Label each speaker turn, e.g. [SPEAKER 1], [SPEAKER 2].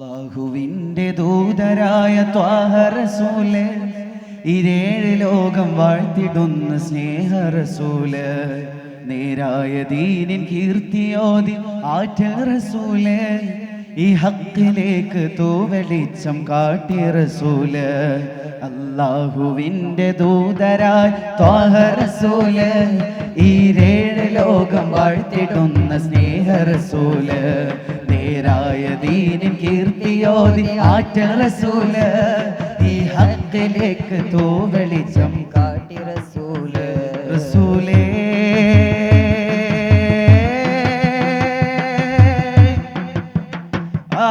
[SPEAKER 1] അല്ലാഹുവിന്റെ ദൂതരായ ത്വാഹ റസൂല്, ഇരേഴ് ലോകം വാഴ്ത്തിടുന്ന സ്നേഹ റസൂല്, നേരായ ദീനിൻ കീർത്തിയോതി ആറ്റൽ റസൂല്, ഈ ഹക്കിലേക്ക് തൂവെളിച്ചം കാട്ടിയ റസൂല്. അല്ലാഹുവിന്റെ ദൂതരായ ത്വാഹ റസൂല്, ഈരേഴ് ലോകം വാഴ്ത്തിടുന്ന സ്നേഹ റസൂല്, നേരായ ദീനിൻ കീർത്തിയോതി ആറ്റൽ റസൂല്, ഈ ഹക്കിലേക്ക് തൂവെളിച്ചം കാട്ടി റസൂല്. റസൂലേ ആ